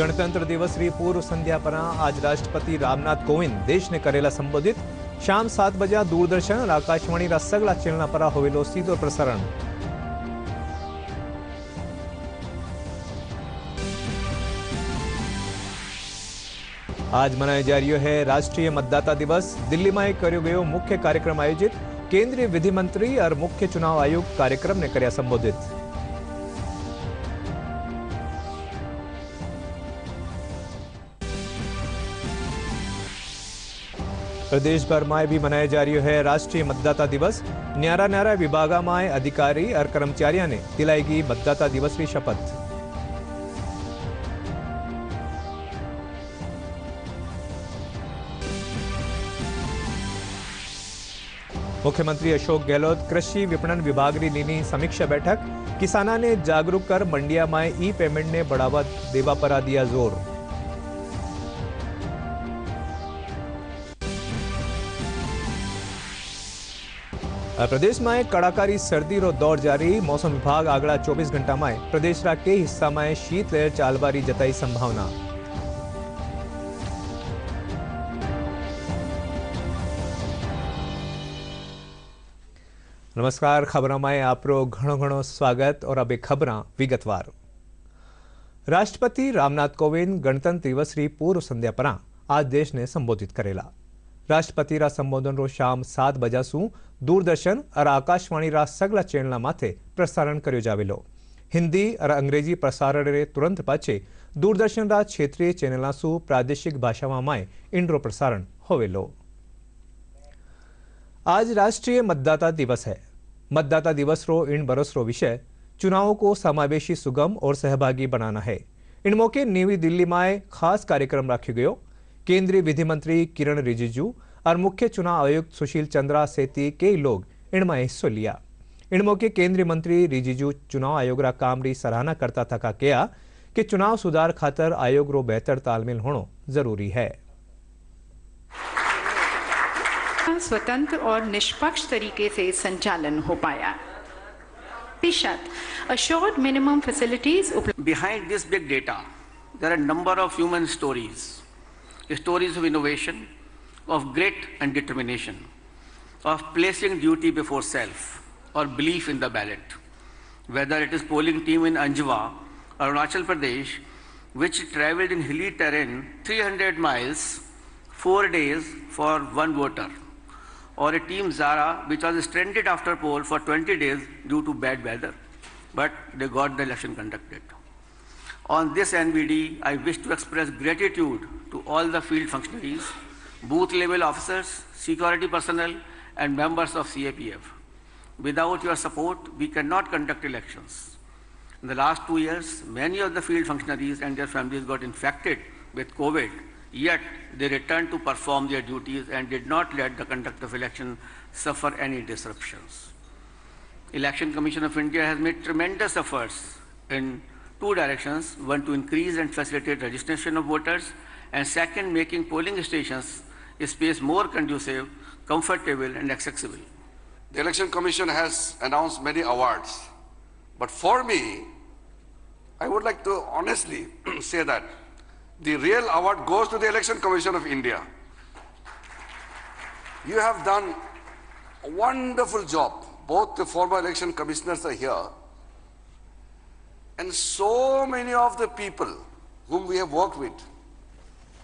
गणतंत्र दिवसની પૂર્વ સંધ્યા પર આજ રાષ્ટ્રપતિ રામનાથ કોવિંદ દેશને કરેલા સંબોધિત શામ 7 બજે દૂરદર્શન અને આકાશવાણીના સગળા ચેનલ પર હોવેલો સીધો પ્રસારણ। आज मनाया जा रही है राष्ट्रीय मतदाता दिवस। दिल्ली में कर्यो गयो मुख्य कार्यक्रम आयोजित। केंद्रीय विधि मंत्री और मुख्य चुनाव आयुक्त कार्यक्रम ने कर्या संबोधित। प्रदेश भर में भी मनाया जा रही है राष्ट्रीय मतदाता दिवस। न्यारा न्यारा विभाग में अधिकारी और कर्मचारियों ने दिलाएगी मतदाता दिवस की शपथ। मुख्यमंत्री अशोक गहलोत कृषि विपणन विभाग की लीनी समीक्षा बैठक। किसानों ने जागरूक कर मंडिया में ई पेमेंट ने बढ़ावा देवा पर दिया जोर। प्रदेश में कड़ाकारी सर्दी रो दौर जारी। मौसम विभाग आगला 24 घंटा में प्रदेश रा के हिस्सा में शीतलहर चालवारी जताई संभावना। नमस्कार, खबरों में आपरो घणो घणो स्वागत। और अब खबर विगतवार। राष्ट्रपति रामनाथ कोविंद गणतंत्र दिवस की पूर्व संध्या पर आज देश ने संबोधित करेला। राष्ट्रपति रा संबोधन रो शाम 7 बजा सु दूरदर्शन और आकाशवाणी रा सगला चैनल माथे प्रसारण कर्यो जावेलो। हिंदी और अंग्रेजी प्रसारण रे तुरंत पाछे दूरदर्शन रा क्षेत्रीय चैनल सु प्रादेशिक भाषा में इंड्रो प्रसारण होवेलो। आज राष्ट्रीय मतदाता दिवस है। मतदाता दिवस रो इन बरस रो विषय चुनावों को समावेशी, सुगम और सहभागी बनाना है। इन मौके नई दिल्ली में खास कार्यक्रम रखा गयो। केंद्रीय विधि मंत्री किरण रिजिजू और मुख्य चुनाव आयुक्त सुशील चंद्रा सहित कई लोग इनमें हिस्सों लिया। इन मौके केंद्रीय मंत्री रिजिजू चुनाव आयोग रा काम री सराहना करता थका कहा कि चुनाव सुधार खातर आयोग रो बेहतर तालमेल होना जरूरी है। स्वतंत्र और निष्पक्ष तरीके से संचालन हो पाया। assured minimum facilities. Behind this big data, there are a number of human stories of innovation, of grit and determination, of placing duty before self or belief in the ballot. Whether it is polling team in Anjwa, Arunachal Pradesh, which traveled in hilly terrain 300 miles, 4 days for one voter, or a team Zara which was stranded after poll for 20 days due to bad weather, but they got the election conducted. On this NVD, I wish to express gratitude to all the field functionaries, booth level officers, security personnel and members of CAPF. Without your support, we cannot conduct elections. In the last 2 years, many of the field functionaries and their families got infected with COVID, yet they returned to perform their duties and did not let the conduct of election suffer any disruptions. Election Commission of India has made tremendous efforts in 2 directions. One, to increase and facilitate registration of voters, and second, making polling stations a space more conducive, comfortable and accessible. The Election Commission has announced many awards, but for me, I would like to honestly say that the real award goes to the Election Commission of India. You have done a wonderful job. Both the former election commissioners are here, and so many of the people whom we have worked with.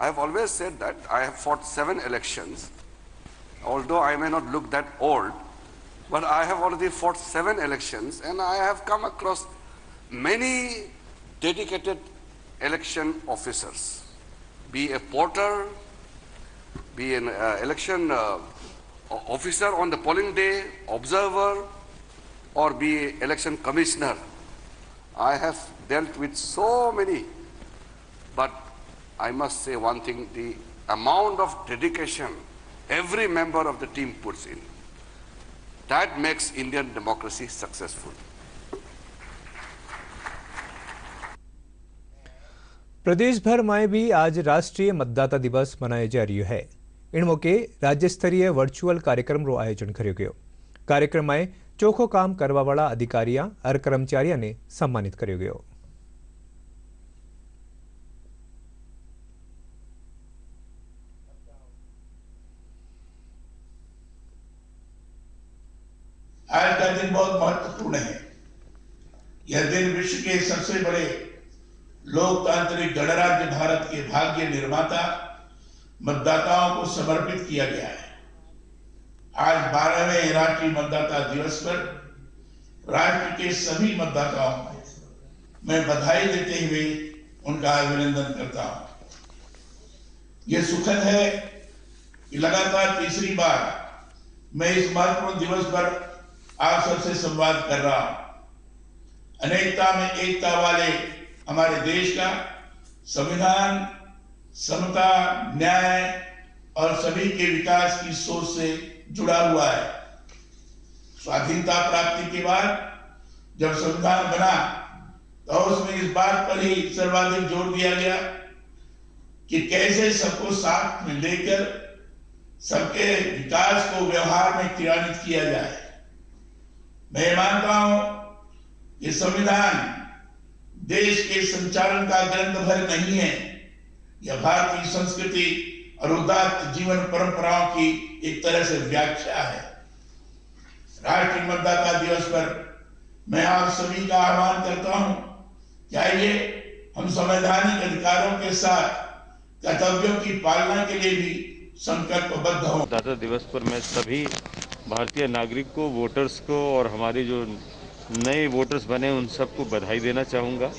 I have always said that I have fought 7 elections, although I may not look that old, but I have already fought 7 elections, and I have come across many dedicated election officers, be a porter, be an election officer on the polling day, observer, or be election commissioner. I have dealt with so many, but I must say one thing: the amount of dedication every member of the team puts in, that makes Indian democracy successful. प्रदेश भर में भी आज राष्ट्रीय मतदाता दिवस मनाया जा रही है। इन मौके राज्य स्तरीय वर्चुअल कार्यक्रम रो आयोजन कर्यो गयो। कार्यक्रम में चोखो काम करवा वाला अधिकारियों और कर्मचारियों ने सम्मानित कर्यो गयो। आज का दिन बहुत महत्वपूर्ण है। यह दिन विश्व के सबसे बड़े लोकतांत्रिक गणराज्य भारत के भाग्य निर्माता मतदाताओं को समर्पित किया गया है। आज 12वें राष्ट्रीय मतदाता दिवस पर राष्ट्र के सभी मतदाताओं को मैं बधाई देते हुए उनका अभिनंदन करता हूं। यह सुखद है कि लगातार तीसरी बार मैं इस महत्वपूर्ण दिवस पर आप सबसे संवाद कर रहा हूं। अनेकता में एकता वाले हमारे देश का संविधान समता, न्याय और सभी के विकास की सोच से जुड़ा हुआ है। स्वाधीनता प्राप्ति के बाद जब संविधान बना तो उसमें इस बात पर ही सर्वाधिक जोर दिया गया कि कैसे सबको साथ में लेकर सबके विकास को व्यवहार में क्रियान्वित किया जाए। मैं मानता हूं कि संविधान देश के संचालन का ग्रंथ भर नहीं है। यह भारतीय संस्कृति और उदात्त जीवन परंपराओं की एक तरह से व्याख्या है। राष्ट्रीय मतदाता दिवस पर मैं आप सभी का आह्वान करता हूं कि आइए हम संवैधानिक अधिकारों के साथ कर्तव्यों की पालना के लिए भी संकल्पबद्ध हों। मतदाता दिवस पर मैं सभी भारतीय नागरिक को, वोटर्स को और हमारे जो नए वोटर्स बने उन सबको बधाई देना चाहूँगा।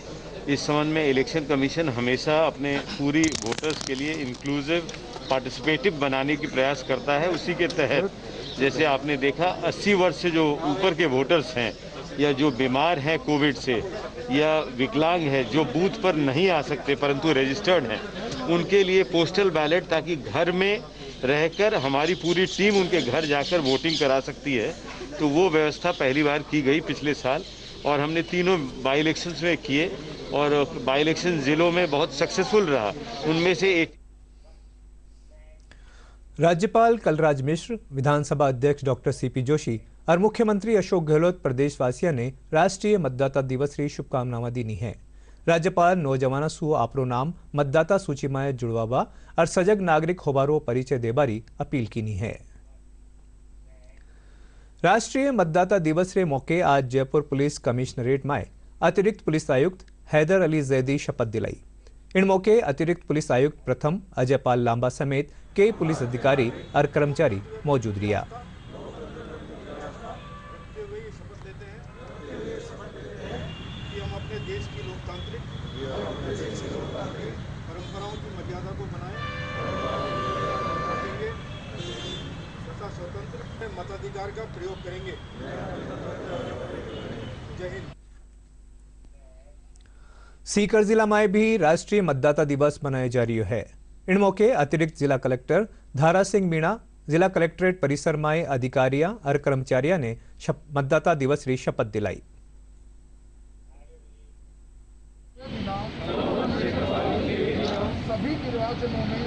इस संबंध में इलेक्शन कमीशन हमेशा अपने पूरी वोटर्स के लिए इंक्लूसिव, पार्टिसिपेटिव बनाने की प्रयास करता है। उसी के तहत जैसे आपने देखा 80 वर्ष से जो ऊपर के वोटर्स हैं या जो बीमार हैं कोविड से या विकलांग हैं जो बूथ पर नहीं आ सकते परंतु रजिस्टर्ड हैं, उनके लिए पोस्टल बैलेट, ताकि घर में रहकर हमारी पूरी टीम उनके घर जाकर वोटिंग करा सकती है। तो वो व्यवस्था पहली बार की गई पिछले साल और हमने तीनों बाई इलेक्शंस में किए और बाई इलेक्शन जिलों में बहुत सक्सेसफुल रहा। उनमें से एक राज्यपाल कलराज मिश्र, विधानसभा अध्यक्ष डॉक्टर सीपी जोशी और मुख्यमंत्री अशोक गहलोत प्रदेशवासियों ने राष्ट्रीय मतदाता दिवस की शुभकामनाएं दी हैं। राज्यपाल नौजवाना सु आपरो नाम मतदाता सूची में जुड़वावा और सजग नागरिक होबारो परिचय देबारी अपील की है। राष्ट्रीय मतदाता दिवस के मौके आज जयपुर पुलिस कमिश्नरेट में अतिरिक्त पुलिस आयुक्त हैदर अली जैदी शपथ दिलाई। इन मौके अतिरिक्त पुलिस आयुक्त प्रथम अजय पाल लांबा समेत कई पुलिस अधिकारी और कर्मचारी मौजूद रहा। परंपराओं की मर्यादा को बनाएं, स्वतंत्र मताधिकार का प्रयोग करेंगे। जय हिंद। सीकर जिला में भी राष्ट्रीय मतदाता दिवस मनाया जा रही है। इन मौके अतिरिक्त जिला कलेक्टर धारा सिंह मीणा, जिला कलेक्ट्रेट परिसर में अधिकारियों और कर्मचारियों ने मतदाता दिवस की शपथ दिलाई। सभी निर्वाचनों में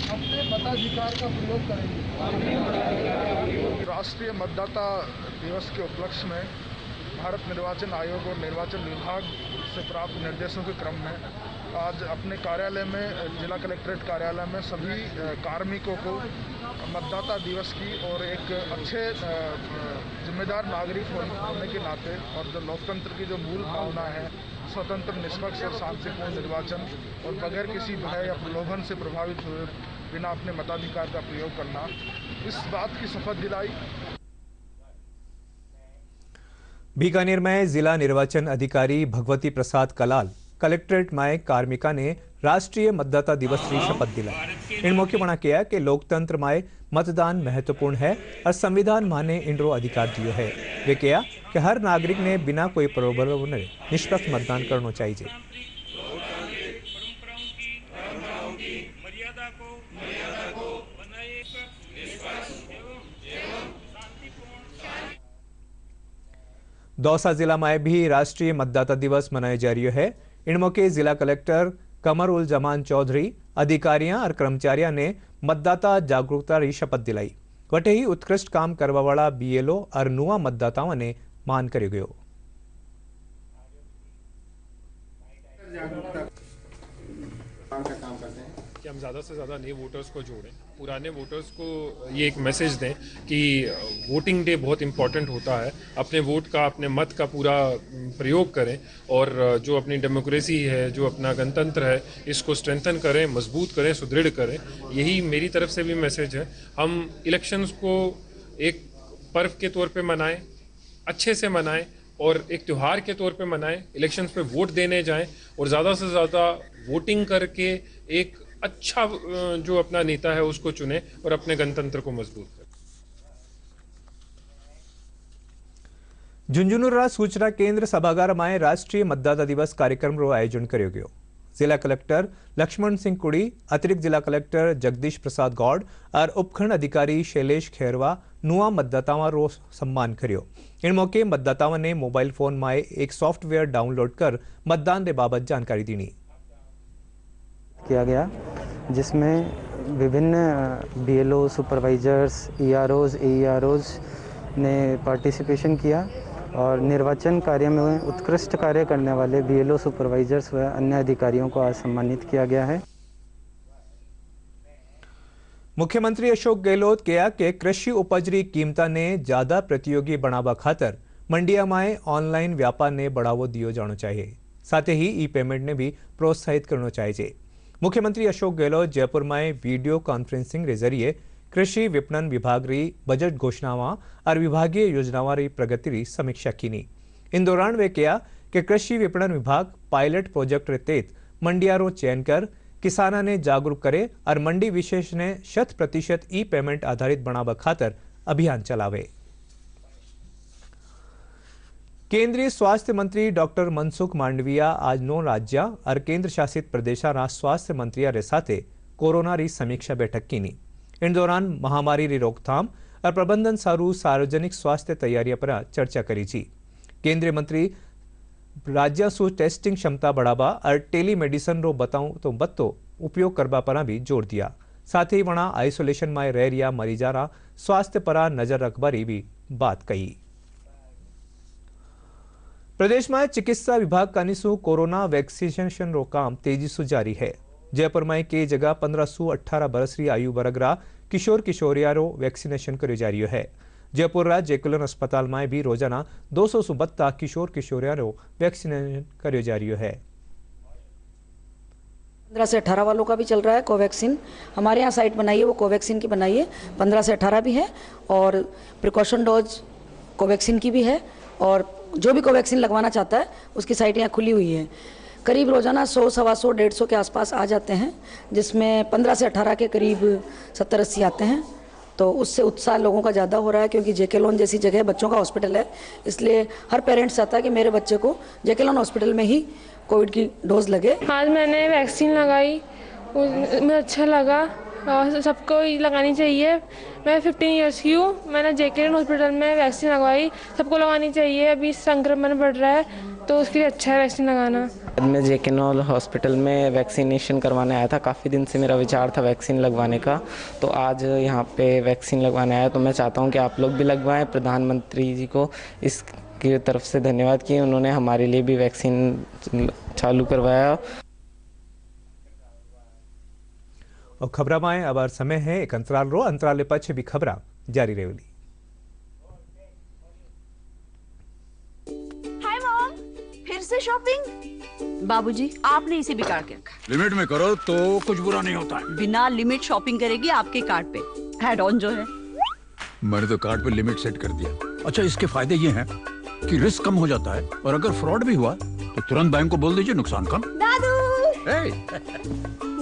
अपने मताधिकार का प्रयोग करेंगे। राष्ट्रीय मतदाता दिवस के उपलक्ष्य में भारत निर्वाचन आयोग और निर्वाचन विभाग से प्राप्त निर्देशों के क्रम में आज अपने कार्यालय में, जिला कलेक्ट्रेट कार्यालय में सभी कार्मिकों को मतदाता दिवस की और एक अच्छे जिम्मेदार नागरिक होने के नाते और जो लोकतंत्र की जो मूल भावना है, स्वतंत्र, निष्पक्ष और शांतिपूर्ण निर्वाचन और बगैर किसी भय या प्रलोभन से प्रभावित हुए बिना अपने मताधिकार का प्रयोग करना, इस बात की शपथ दिलाई। बीकानेर में जिला निर्वाचन अधिकारी भगवती प्रसाद कलाल कलेक्ट्रेट में कार्मिका ने राष्ट्रीय मतदाता दिवस की शपथ दिलाई। इन मौके मना किया कि लोकतंत्र में मतदान महत्वपूर्ण है और संविधान माने इनरो अधिकार दियो है। वे कहा कि हर नागरिक ने बिना कोई प्रलोभन निष्पक्ष मतदान करना चाहिए। 'दौसा जिला में भी राष्ट्रीय मतदाता दिवस मनाया जा रही है। इन मौके जिला कलेक्टर कमर उल जमान चौधरी, अधिकारियों और कर्मचारियों ने मतदाता जागरूकता की शपथ दिलाई। वटे ही उत्कृष्ट काम करवा वाला बीएलओ और नुआ मतदाताओं ने मान कर गयो। काम करते हैं। कि हम ज़्यादा से ज़्यादा नए वोटर्स को जोड़ें, पुराने वोटर्स को ये एक मैसेज दें कि वोटिंग डे बहुत इम्पॉर्टेंट होता है, अपने वोट का, अपने मत का पूरा प्रयोग करें और जो अपनी डेमोक्रेसी है, जो अपना गणतंत्र है, इसको स्ट्रेंथन करें, मजबूत करें, सुदृढ़ करें। यही मेरी तरफ से भी मैसेज है। हम इलेक्शंस को एक पर्व के तौर पे मनाएं, अच्छे से मनाएं और एक त्यौहार के तौर पे मनाएं, इलेक्शंस पे वोट देने जाएं और ज़्यादा से ज़्यादा वोटिंग करके एक अच्छा जो अपना नेता है उसको चुने और अपने गणतंत्र को मजबूत करें। झुंझुनूरा सूचना केंद्र सभागार में राष्ट्रीय मतदाता दिवस कार्यक्रम रो आयोजन कर्यो गयो। जिला कलेक्टर लक्ष्मण सिंह कुड़ी, अतिरिक्त जिला कलेक्टर जगदीश प्रसाद गौड़ और उपखंड अधिकारी शैलेश खेरवा नुआ मतदाताओं रो सम्मान कर्यो। इन मौके मतदाताओं ने मोबाइल फोन में एक सॉफ्टवेयर डाउनलोड कर मतदान के बाबत जानकारी दी किया गया, जिसमें विभिन्न बीएलओ, सुपरवाइजर्स, ईआरओज, एईआरओज ने पार्टिसिपेशन किया और निर्वाचन कार्य में उत्कृष्ट कार्य करने वाले बीएलओ, सुपरवाइजर्स व अन्य अधिकारियों को आज सम्मानित किया गया है। मुख्यमंत्री अशोक गहलोत कहा कि कृषि उपज की कीमत ने ज्यादा प्रतियोगी बनावा खातर मंडिया में ऑनलाइन व्यापार ने बढ़ावो दियो जानो चाहिए, साथ ही ई पेमेंट ने भी प्रोत्साहित करना चाहिए। मुख्यमंत्री अशोक गहलोत जयपुर में वीडियो कॉन्फ्रेंसिंग के जरिए कृषि विपणन विभाग री बजट घोषणावां और विभागीय योजनावां री प्रगति री समीक्षा की। इन दौरान वे कहा कि कृषि विपणन विभाग पायलट प्रोजेक्ट रे तहत मंडिया रो चयन कर किसाना ने जागरूक करे और मंडी विशेष ने 100% ई पेमेंट आधारित बनावा खातर अभियान चलावे। केंद्रीय स्वास्थ्य मंत्री डॉक्टर मनसुख मांडविया आज 9 राज्य और केंद्र शासित प्रदेशों स्वास्थ्य मंत्रियों के साथ कोरोना री समीक्षा बैठक की। इन दौरान महामारी री रोकथाम और प्रबंधन सारू सार्वजनिक स्वास्थ्य तैयारियों पर चर्चा करी। केंद्रीय मंत्री राज्य सु टेस्टिंग क्षमता बढ़ावा और टेलीमेडिसिन रो बताऊं तो बत्तो उपयोग करवा पर भी जोर दिया। साथ ही वहां आइसोलेशन में रह रिया मरीजा स्वास्थ्य पर नजर रखवारी भी बात कही। प्रदेश में चिकित्सा विभाग कानीसु कोरोना वैक्सीनेशन रो काम तेजी से जारी है। जयपुर में कई जगह 15 से 18 बरस री आयु वर्गरा किशोर किशोरिया रो वैक्सीनेशन करो जा रही है। जयपुर जैकुलन अस्पताल में भी रोजाना 272 किशोर किशोरिया रो वैक्सीनेशन करो जा रही है। 15 से 18 वालों का भी चल रहा है कोवैक्सीन। हमारे यहाँ साइट बनाई है, वो कोवैक्सीन की बनाई है। 15 से 18 भी है और प्रिकॉशन डोज कोवैक्सीन की भी है और जो भी कोवैक्सीन लगवाना चाहता है उसकी साइट यहाँ खुली हुई है। करीब रोजाना 100, 125, 150 के आसपास आ जाते हैं, जिसमें 15 से 18 के करीब 70-80 आते हैं। तो उससे उत्साह लोगों का ज़्यादा हो रहा है, क्योंकि जेके लॉन जैसी जगह बच्चों का हॉस्पिटल है, इसलिए हर पेरेंट्स चाहता है कि मेरे बच्चे को जेके लॉन हॉस्पिटल में ही कोविड की डोज लगे। आज मैंने वैक्सीन लगाई, मुझे अच्छा लगा और सबको लगानी चाहिए। मैं 15 इयर्स की हूँ, मैंने जेके लॉन हॉस्पिटल में वैक्सीन लगवाई। सबको लगानी चाहिए, अभी संक्रमण बढ़ रहा है तो उसके लिए अच्छा है वैक्सीन लगाना। मैं जेके लॉन हॉस्पिटल में वैक्सीनेशन करवाने आया था। काफ़ी दिन से मेरा विचार था वैक्सीन लगवाने का, तो आज यहाँ पे वैक्सीन लगवाने आया। तो मैं चाहता हूँ कि आप लोग भी लगवाएं। प्रधानमंत्री जी को इसकी तरफ से धन्यवाद कि उन्होंने हमारे लिए भी वैक्सीन चालू करवाया। और खबरा में अब समय है एक अंतराल रो, अंतराल पछ भी खबरा जारी रहेगी। हाय मॉम, फिर से शॉपिंग? बाबूजी, आपने इसे बिगाड़ के रखा। लिमिट में करो तो कुछ बुरा नहीं होता है। बिना लिमिट शॉपिंग करेगी आपके कार्ड पे ऐड ऑन जो है। मैंने तो कार्ड पे लिमिट सेट कर दिया। अच्छा, इसके फायदे ये हैं कि रिस्क कम हो जाता है और अगर फ्रॉड भी हुआ तो तुरंत बैंक को बोल दीजिए, नुकसान कम। दादू,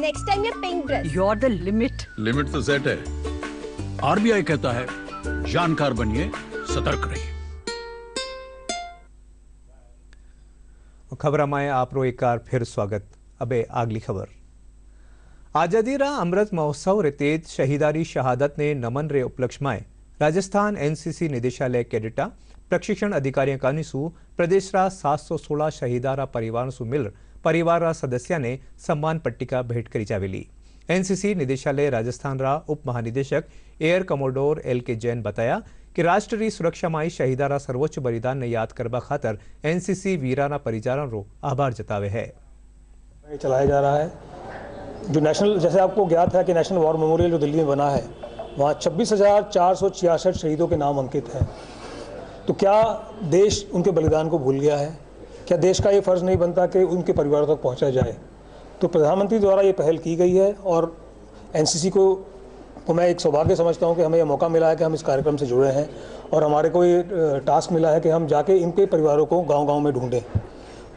नेक्स्ट टाइम ये pink dress. You are the limit. Limit तो सेट है। आरबीआई कहता है जानकार बनिए, सतर्क रहिए। खबर में आप रो एक बार फिर स्वागत। अबे अगली खबर। आजादी रा अमृत महोत्सव रे तेज शहीदारी शहादत ने नमन रे उपलक्ष्य में राजस्थान एनसीसी निदेशालय कैडेटा प्रशिक्षण अधिकारियों कानीसु प्रदेश रा 716 शहीदारा परिवार सु मिल परिवार रा सदस्य ने सम्मान पट्टिका भेंट करी जावेली। एनसीसी निदेशालय राजस्थान रा उप महानिदेशक एयर कमोडोर LK जैन बताया कि राष्ट्रीय सुरक्षा में शहीदारा सर्वोच्च बलिदान ने याद करवा खातर एनसीसी वीराना परिवारों रो आभार जतावे है। चलाया जा रहा है जो नेशनल, जैसे आपको ज्ञात है कि नेशनल वॉर मेमोरियल जो दिल्ली में बना है, वहाँ 26,466 शहीदों के नाम अंकित हैं। तो क्या देश उनके बलिदान को भूल गया है? क्या देश का ये फ़र्ज़ नहीं बनता कि उनके परिवारों तक पहुँचा जाए? तो प्रधानमंत्री द्वारा ये पहल की गई है और एनसीसी को मैं एक सौभाग्य समझता हूँ कि हमें यह मौका मिला है कि हम इस कार्यक्रम से जुड़े हैं और हमारे को ये टास्क मिला है कि हम जाके इनके परिवारों को गांव-गांव में ढूंढें।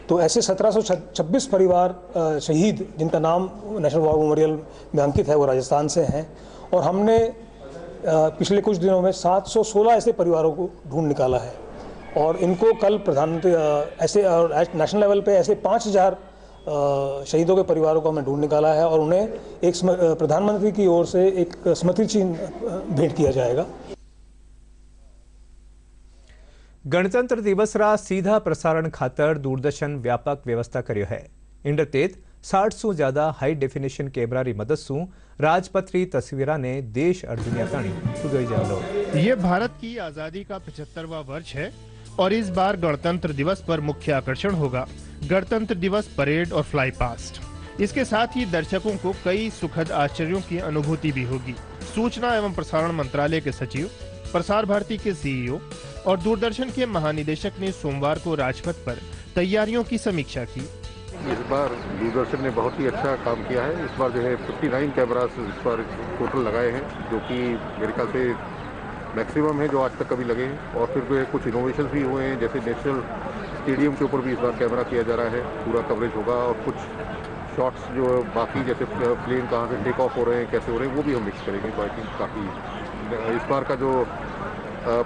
तो ऐसे 1726 परिवार शहीद जिनका नाम नेशनल वॉर मेमोरियल में अंकित है, वो राजस्थान से हैं और हमने पिछले कुछ दिनों में 716 ऐसे परिवारों को ढूंढ निकाला है और इनको कल प्रधानमंत्री ऐसे नेशनल लेवल पे ऐसे 5000 शहीदों के परिवारों को हमने ढूंढ निकाला है और उन्हें एक प्रधानमंत्री की ओर से एक स्मृति चिन्ह भेंट किया जाएगा। गणतंत्र दिवसरा सीधा प्रसारण खातर दूरदर्शन व्यापक व्यवस्था कर्यो है। इंड तेज 60 सु ज्यादा हाई डेफिनेशन कैमरा री मदद सु राजपथ री तस्वीरा ने देश और दुनिया ताणी सुगई जालो। ये भारत की आजादी का 75वां वर्ष है और इस बार गणतंत्र दिवस पर मुख्य आकर्षण होगा गणतंत्र दिवस परेड और फ्लाई पास्ट। इसके साथ ही दर्शकों को कई सुखद आश्चर्यों की अनुभूति भी होगी। सूचना एवं प्रसारण मंत्रालय के सचिव, प्रसार भारती के सीईओ और दूरदर्शन के महानिदेशक ने सोमवार को राजपथ पर तैयारियों की समीक्षा की। इस बार दूरदर्शन ने बहुत ही अच्छा काम किया है। इस बार जो है 59 कैमरास इस बार टोटल लगाए हैं, जो कि मेरे ख्याल से मैक्सिमम है जो आज तक कभी लगे हैं। और फिर जो है कुछ इनोवेशन भी हुए हैं, जैसे नेशनल स्टेडियम के ऊपर भी इस बार कैमरा किया जा रहा है, पूरा कवरेज होगा और कुछ शॉट्स जो बाकी जैसे प्लेन कहाँ से टेक ऑफ हो रहे हैं, कैसे हो रहे हैं, वो भी हम मिक्स करेंगे। तो आई थिंक काफ़ी इस बार का जो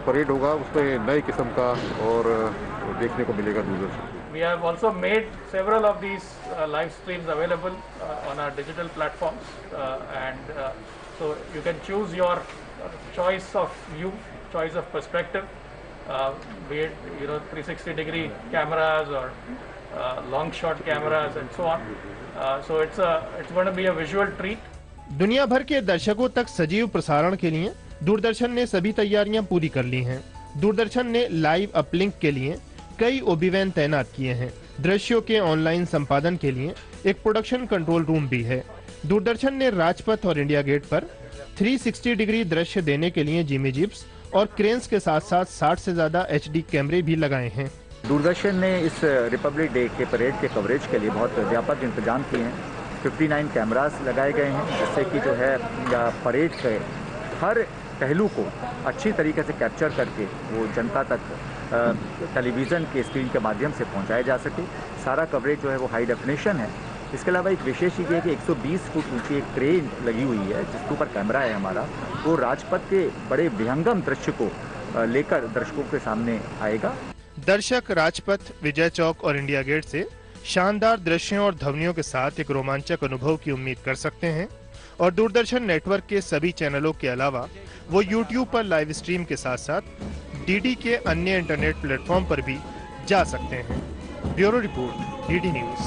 परेड होगा उसमें नए किस्म का और देखने को मिलेगा Doordarshan. We have also made several of these live streams available on our digital platforms, and so you can choose your choice of view, choice of perspective, be it 360-degree cameras or long shot cameras and so on. So it's going to be a visual treat. दुनिया भर के दर्शकों तक सजीव प्रसारण के लिए दूरदर्शन ने सभी तैयारियां पूरी कर ली हैं। दूरदर्शन ने लाइव अपलिंक के लिए कई ओबीवैन तैनात किए हैं। दृश्यों के ऑनलाइन संपादन के लिए एक प्रोडक्शन कंट्रोल रूम भी है। दूरदर्शन ने राजपथ और इंडिया गेट पर 360 डिग्री दृश्य देने के लिए जिमी जिप्स और क्रेन्स के साथ साथ 60 से ज्यादा HD कैमरे भी लगाए हैं। दूरदर्शन ने इस रिपब्लिक डे के परेड के कवरेज के लिए बहुत व्यापक इंतजाम किए हैं। 59 कैमरास लगाए गए हैं, जिससे कि जो है परेड के हर पहलू को अच्छी तरीके से कैप्चर करके वो जनता तक टेलीविज़न के स्क्रीन के माध्यम से पहुंचाया जा सके। सारा कवरेज जो है वो हाई डेफिनेशन है। इसके अलावा एक विशेष चीज़ है कि 120 फुट ऊंची एक क्रेन लगी हुई है, जिसके ऊपर कैमरा है हमारा, वो राजपथ के बड़े विहंगम दृश्य को लेकर दर्शकों के सामने आएगा। दर्शक राजपथ, विजय चौक और इंडिया गेट से शानदार दृश्यों और ध्वनियों के साथ एक रोमांचक अनुभव की उम्मीद कर सकते हैं और दूरदर्शन नेटवर्क के सभी चैनलों के अलावा वो YouTube पर लाइव स्ट्रीम के साथ साथ DD के अन्य इंटरनेट प्लेटफॉर्म पर भी जा सकते हैं। Bureau report, DD news.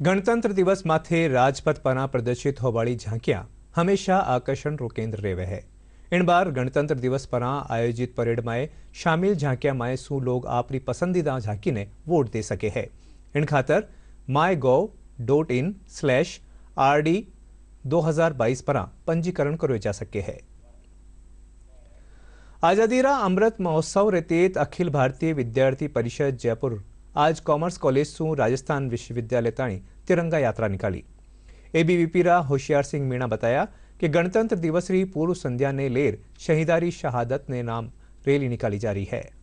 गणतंत्र दिवस माथे राजपथ पना प्रदर्शित होवाड़ी झांकियां हमेशा आकर्षण रो केंद्र रेवे है। इन बार गणतंत्र दिवस पर आयोजित परेड में शामिल झांकियां में सू लोग अपनी पसंदीदा झांकी ने वोट दे सके है। इन खातर mygov.in/RD 2022 पर पंजीकरण करो जा सके है। आजादी रा अमृत महोत्सव रेतेत अखिल भारतीय विद्यार्थी परिषद जयपुर आज कॉमर्स कॉलेज सु राजस्थान विश्वविद्यालय ताणी तिरंगा यात्रा निकाली। ABVP रा होशियार सिंह मीणा बताया कि गणतंत्र दिवस री पूर्व संध्या ने लेर शहीदारी शहादत ने नाम रैली निकाली जा रही है।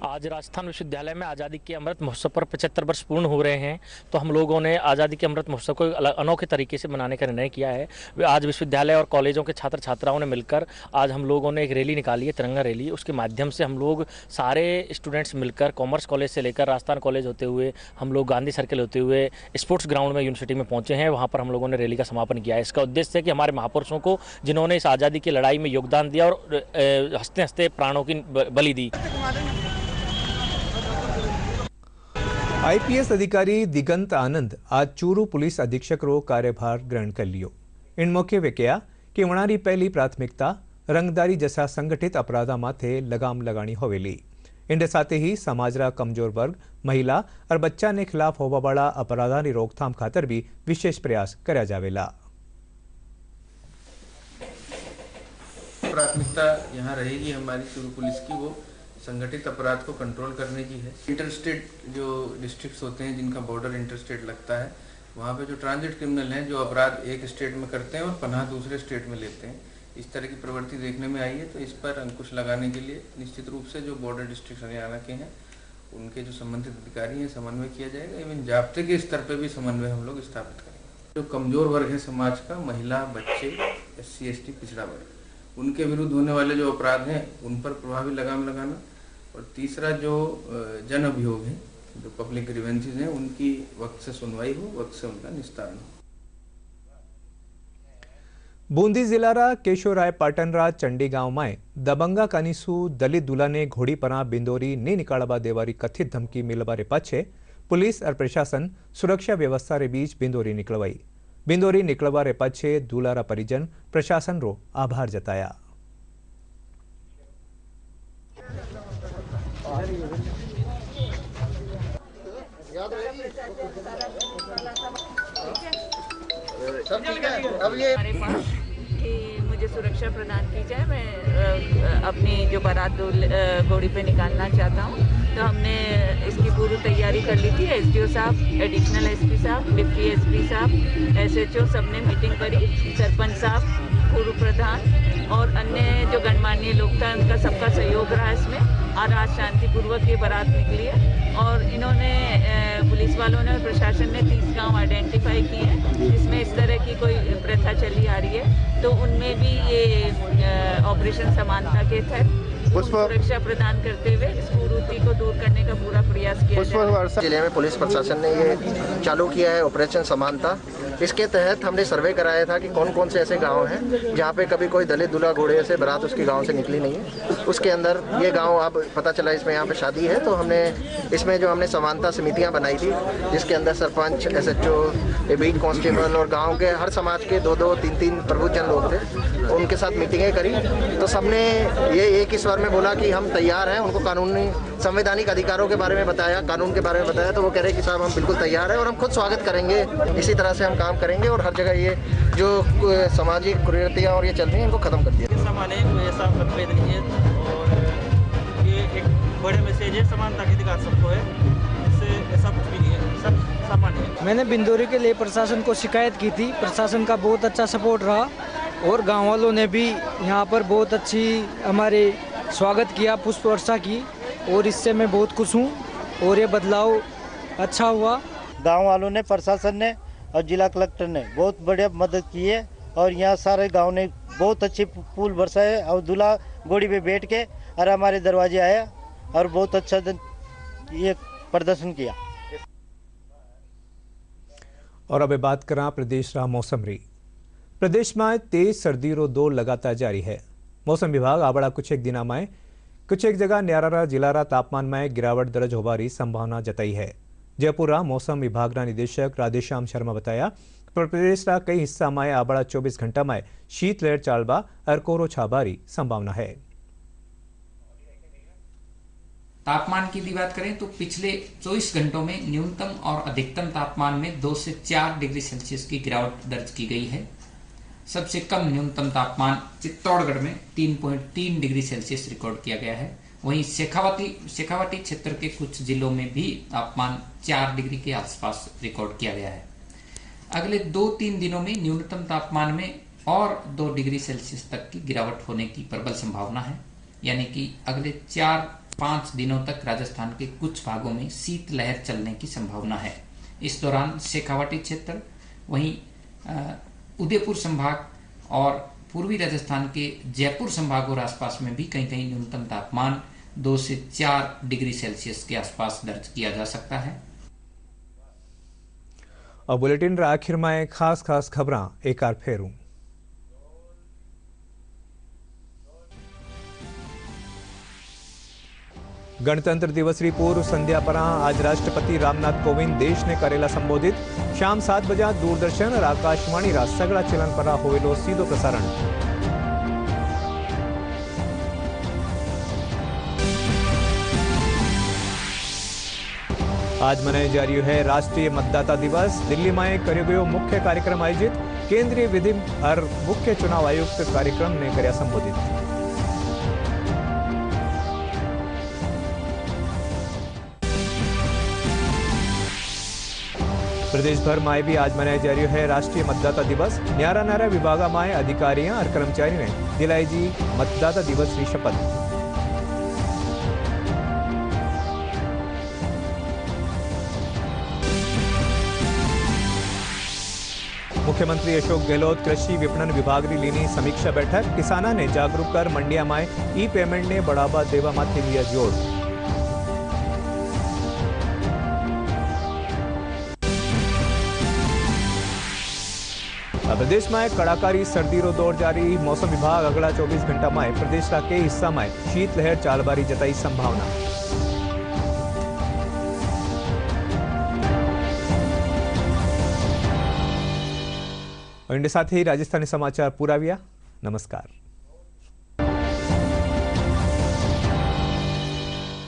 आज राजस्थान विश्वविद्यालय में आज़ादी के अमृत महोत्सव पर 75 वर्ष पूर्ण हो रहे हैं, तो हम लोगों ने आज़ादी के अमृत महोत्सव को अनोखे तरीके से मनाने का निर्णय किया है। आज विश्वविद्यालय और कॉलेजों के छात्र छात्राओं ने मिलकर आज हम लोगों ने एक रैली निकाली है, तिरंगा रैली। उसके माध्यम से हम लोग सारे स्टूडेंट्स मिलकर कॉमर्स कॉलेज से लेकर राजस्थान कॉलेज होते हुए हम लोग गांधी सर्किल होते हुए स्पोर्ट्स ग्राउंड में यूनिवर्सिटी में पहुँचे हैं। वहाँ पर हम लोगों ने रैली का समापन किया है। इसका उद्देश्य है कि हमारे महापुरुषों को, जिन्होंने इस आज़ादी की लड़ाई में योगदान दिया और हंसते हंसते प्राणों की बलि दी। आईपीएस अधिकारी दिगंत आनंद आज चूरू पुलिस अधीक्षक रो कार्यभार ग्रहण कर लियो। इन मौके वे कहा कि वणारी पहली प्राथमिकता रंगदारी जैसा संगठित अपराधा माथे लगाम लगानी होवेली। इनके साथ ही समाजरा कमजोर वर्ग, महिला और बच्चा ने खिलाफ होवा वाला अपराधा की रोकथाम खातर भी विशेष प्रयास करया जावेला। प्राथमिकता यहाँ रहेगी हमारी चूरू पुलिस की, वो संगठित अपराध को कंट्रोल करने की है। इंटरस्टेट जो डिस्ट्रिक्ट्स होते हैं जिनका बॉर्डर इंटरस्टेट लगता है, वहाँ पे जो ट्रांजिट क्रिमिनल हैं जो अपराध एक स्टेट में करते हैं और पनाह दूसरे स्टेट में लेते हैं, इस तरह की प्रवृत्ति देखने में आई है। तो इस पर अंकुश लगाने के लिए निश्चित रूप से जो बॉर्डर डिस्ट्रिक्ट हरियाणा के हैं उनके जो संबंधित अधिकारी हैं समन्वय किया जाएगा। इवन जाब्ते के स्तर पर भी समन्वय हम लोग स्थापित करेंगे। जो कमजोर वर्ग है समाज का, महिला, बच्चे, SC ST पिछड़ा वर्ग, उनके विरुद्ध होने वाले जो अपराध हैं उन पर प्रभावी लगाम लगाना। और तीसरा जो जन अभियोग है, जो पब्लिक ग्रीवेंसेस हैं, उनकी वक्त से सुनवाई हो, वक्त से उनका निस्तारण हो। बूंदी जिलारा केशोराय पाटनरा चंडी गांव में दबंगा कानीसु दलित दूल्हा ने घोड़ी परा बिंदोरी ने निकालवा देवारी कथित धमकी मिलवा रे पाछे पुलिस और प्रशासन सुरक्षा व्यवस्था रे बीच बिंदोरी निकलवाई। बिंदोरी निकलवा रे पाछे दूल्हारा परिजन प्रशासन रो आभार जताया। हमारे पास कि मुझे सुरक्षा प्रदान की जाए, मैं अपनी जो बारात घोड़ी पे निकालना चाहता हूँ। तो हमने इसकी पूरी तैयारी कर ली थी। SDO साहब, एडिशनल SP साहब, डिप्टी SP साहब, SHO सबने मीटिंग करी, सरपंच साहब, पूर्व प्रधान और अन्य जो गणमान्य लोग था उनका सबका सहयोग रहा इसमें। और आज शांतिपूर्वक ये बारात निकली है और इन्होंने पुलिस वालों ने और प्रशासन ने 30 गांव आइडेंटिफाई किए हैं जिसमें इस तरह की कोई प्रथा चली आ रही है। तो उनमें भी ये ऑपरेशन समानता के तहत सुरक्षा प्रदान करते हुए इस कुरीति को दूर करने का पूरा प्रयास किया जाए। जिले में पुलिस प्रशासन ने ये चालू किया है ऑपरेशन समानता। इसके तहत हमने सर्वे कराया था कि कौन कौन से ऐसे गांव हैं जहां पे कभी कोई दलित दूल्हा घोड़े से बारात उसके गांव से निकली नहीं है। उसके अंदर ये गांव अब पता चला इसमें यहाँ पे शादी है, तो हमने इसमें जो हमने समानता समितियां बनाई थी जिसके अंदर सरपंच, SHO, बीट कांस्टेबल और गाँव के हर समाज के 2-2, 3-3 प्रबुद्धजन लोग थे, उनके साथ मीटिंगें करी। तो सबने ये एक ही स्वर में बोला कि हम तैयार हैं। उनको कानूनी संवैधानिक अधिकारों के बारे में बताया, कानून के बारे में बताया, तो वो कह रहे कि साहब हम बिल्कुल तैयार हैं और हम खुद स्वागत करेंगे। इसी तरह से हम काम करेंगे और हर जगह ये जो सामाजिक कुरीतियाँ और ये चल रही हैं इनको खत्म कर दिया। सामान्य कोई ऐसा मतभेद नहीं है और ये एक बड़े मैसेज है, समानता के अधिकार सबको है, इससे ऐसा कुछ भी नहीं है, सब सामान्य है। मैंने बिंदोरी के लिए प्रशासन को शिकायत की थी, प्रशासन का बहुत अच्छा सपोर्ट रहा और गाँव वालों ने भी यहाँ पर बहुत अच्छी हमारे स्वागत किया, पुष्प वर्षा की और इससे मैं बहुत खुश हूँ और ये बदलाव अच्छा हुआ। गांव वालों ने, प्रशासन ने और जिला कलेक्टर ने बहुत बढ़िया मदद की है और यहाँ सारे गांव ने बहुत अच्छी फूल बरसाए और दूल्हा घोड़ी पे बैठ के और हमारे दरवाजे आया और बहुत अच्छा ये प्रदर्शन किया। और अब बात करा प्रदेश रा मौसम री। प्रदेश में तेज सर्दी रो दौर लगातार जारी है। मौसम विभाग आवड़ा कुछ एक दिना में कुछ एक जगह न्यारा जिलारा तापमान में गिरावट दर्ज होवारी संभावना जताई है। जयपुर मौसम विभाग निदेशक राधेश्याम शर्मा बताया प्रदेश का कई हिस्सा में आवड़ा 24 घंटा में शीतलहर चालबा और कोहरो छाबारी संभावना है। तापमान की बात करें तो पिछले 24 घंटों में न्यूनतम और अधिकतम तापमान में 2 से 4 डिग्री सेल्सियस की गिरावट दर्ज की गई है। सबसे कम न्यूनतम तापमान चित्तौड़गढ़ में 3.3 डिग्री सेल्सियस रिकॉर्ड किया गया है। वहीं शेखावाटी क्षेत्र के कुछ जिलों में भी तापमान 4 डिग्री के आसपास रिकॉर्ड किया गया है। अगले 2-3 दिनों में न्यूनतम तापमान में और 2 डिग्री सेल्सियस तक की गिरावट होने की प्रबल संभावना है। यानी कि अगले 4-5 दिनों तक राजस्थान के कुछ भागों में शीतलहर चलने की संभावना है। इस दौरान शेखावाटी क्षेत्र, वहीं उदयपुर संभाग और पूर्वी राजस्थान के जयपुर संभाग और आसपास में भी कहीं कहीं न्यूनतम तापमान 2 से 4 डिग्री सेल्सियस के आसपास दर्ज किया जा सकता है। और बुलेटिन आखिर में खास खबरां एक बार फेरूं। गणतंत्र दिवसरी पूर्व संध्या पर आज राष्ट्रपति रामनाथ कोविंद देश ने करेला संबोधित। शाम 7 बजे दूरदर्शन और आकाशवाणी रा सगड़ा चलन पर होवेलो सीधो प्रसारण। आज मनाया जा रही है राष्ट्रीय मतदाता दिवस। दिल्ली में करो गयो मुख्य कार्यक्रम आयोजित। केंद्रीय विधि और मुख्य चुनाव आयुक्त कार्यक्रम ने कर्या संबोधित। प्रदेश भर में भी आज मनाया जा रही है राष्ट्रीय मतदाता दिवस। न्यारा नारा विभाग में अधिकारियों और कर्मचारी ने दिलाई जी मतदाता दिवस की शपथ। मुख्यमंत्री अशोक गहलोत कृषि विपणन विभाग की लीनी समीक्षा बैठक। किसाना ने जागरूक कर मंडिया में ई पेमेंट ने बढ़ावा देवा माथे लिया जोर। प्रदेश में कड़ाकारी सर्दी रो दौर जारी। मौसम विभाग अगला 24 घंटा में प्रदेश का कई हिस्सा में शीतलहर चालबारी जताई संभावना। और इनके साथ ही राजस्थानी समाचार पूरा हुआ। नमस्कार।